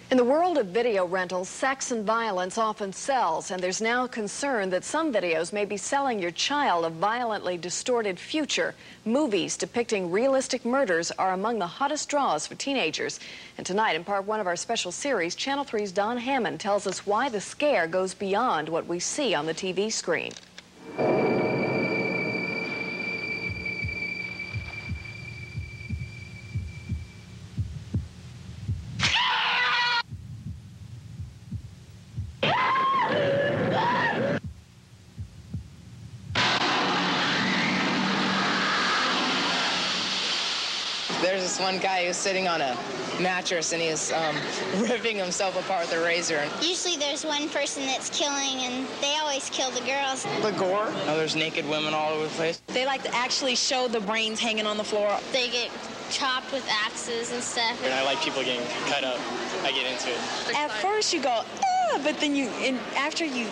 In the world of video rentals, sex and violence often sells, and there's now concern that some videos may be selling your child a violently distorted future. Movies depicting realistic murders are among the hottest draws for teenagers. And tonight, in part one of our special series, Channel 3's Don Hammond tells us why the scare goes beyond what we see on the TV screen. There's this one guy who's sitting on a mattress and he's ripping himself apart with a razor. Usually there's one person that's killing, and they always kill the girls. The gore. Oh, there's naked women all over the place. They like to actually show the brains hanging on the floor. They get chopped with axes and stuff. And I like people getting cut up. I get into it. At first you go, ah, but then after you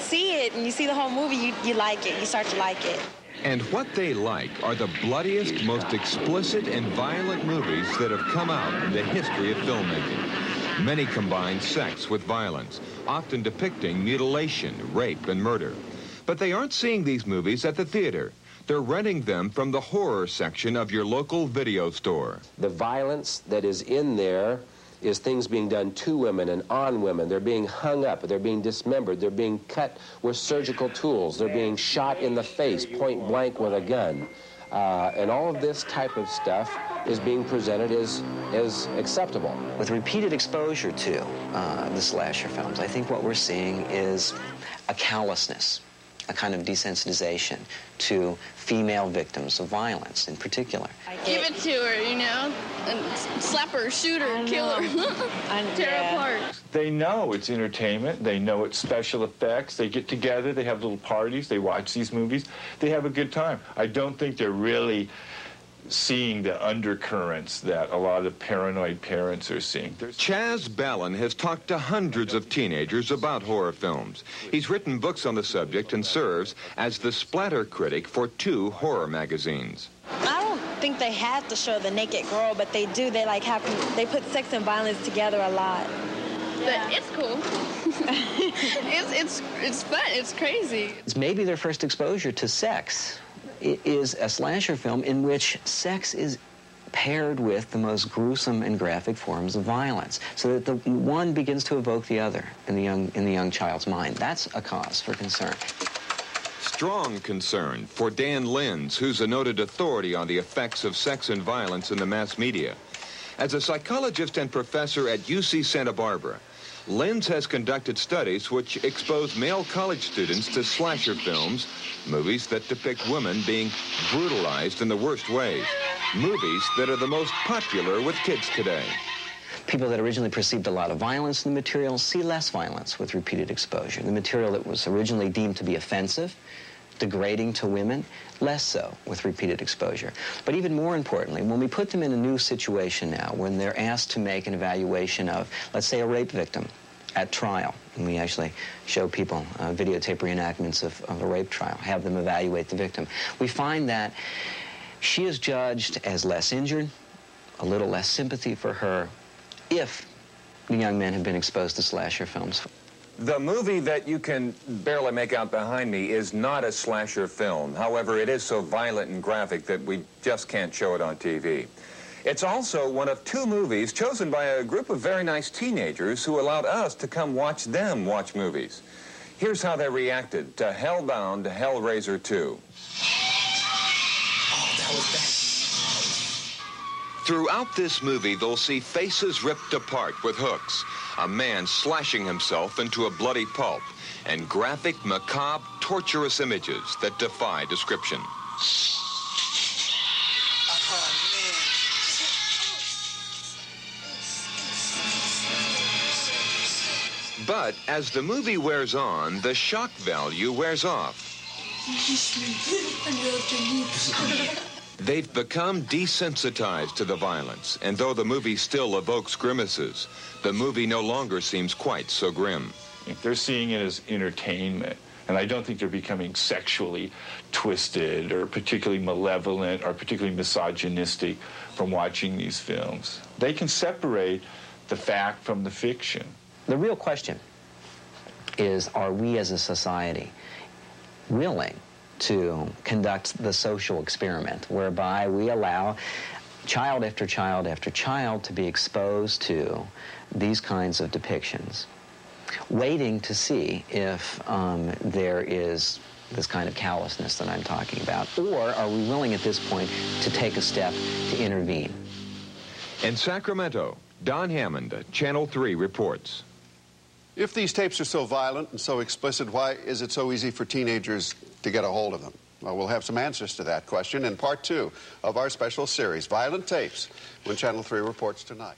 see it and you see the whole movie, you like it. You start to like it. And what they like are the bloodiest, most explicit and violent movies that have come out in the history of filmmaking. Many combine sex with violence, often depicting mutilation, rape, and murder. But they aren't seeing these movies at the theater. They're renting them from the horror section of your local video store. The violence that is in there is things being done to women and on women. They're being hung up, they're being dismembered, they're being cut with surgical tools, they're being shot in the face, point blank with a gun. And all of this type of stuff is being presented as acceptable. With repeated exposure to the slasher films, I think what we're seeing is a callousness, a kind of desensitization to female victims of violence in particular. Give it to her, you know, and slap her, shoot her, kill her, tear her apart. They know it's entertainment. They know it's special effects. They get together. They have little parties. They watch these movies. They have a good time. I don't think they're really seeing the undercurrents that a lot of paranoid parents are seeing. CHAS Balun has talked to hundreds of teenagers about horror films. He's written books on the subject and serves as the splatter critic for 2 horror magazines. I don't think they have to show the naked girl, but they do. They they put sex and violence together a lot. But it's cool. it's fun. It's crazy. It's maybe their first exposure to sex. It is a slasher film in which sex is paired with the most gruesome and graphic forms of violence, so that the one begins to evoke the other in the young child's mind. That's a cause for concern. Strong concern for Dan LINZ, who's a noted authority on the effects of sex and violence in the mass media. As a psychologist and professor at UC Santa Barbara, LINZ has conducted studies which expose male college students to slasher films, movies that depict women being brutalized in the worst ways, movies that are the most popular with kids today. People that originally perceived a lot of violence in the material see less violence with repeated exposure. The material that was originally deemed to be offensive, degrading to women, less so with repeated exposure. But even more importantly, when we put them in a new situation now, when they're asked to make an evaluation of, let's say, a rape victim at trial, and we actually show people videotape reenactments of a rape trial, have them evaluate the victim, we find that she is judged as less injured, a little less sympathy for her, if the young men have been exposed to slasher films. The movie that you can barely make out behind me is not a slasher film. However, it is so violent and graphic that we just can't show it on TV. It's also one of 2 movies chosen by a group of very nice teenagers who allowed us to come watch them watch movies. Here's how they reacted to Hellbound Hellraiser 2. Oh, that was bad. Throughout this movie, they'll see faces ripped apart with hooks, a man slashing himself into a bloody pulp, and graphic, macabre, torturous images that defy description. But as the movie wears on, the shock value wears off. They've become desensitized to the violence, and though the movie still evokes grimaces, the movie no longer seems quite so grim. They're seeing it as entertainment, and I don't think they're becoming sexually twisted or particularly malevolent or particularly misogynistic from watching these films. They can separate the fact from the fiction. The real question is, are we as a society willing to conduct the social experiment whereby we allow child after child after child to be exposed to these kinds of depictions, waiting to see if there is this kind of callousness that I'm talking about, or are we willing at this point to take a step to intervene? In Sacramento, Don Hammond, Channel 3 reports. If these tapes are so violent and so explicit, why is it so easy for teenagers to get a hold of them? Well, we'll have some answers to that question in part 2 of our special series, Violent Tapes, when Channel 3 reports tonight.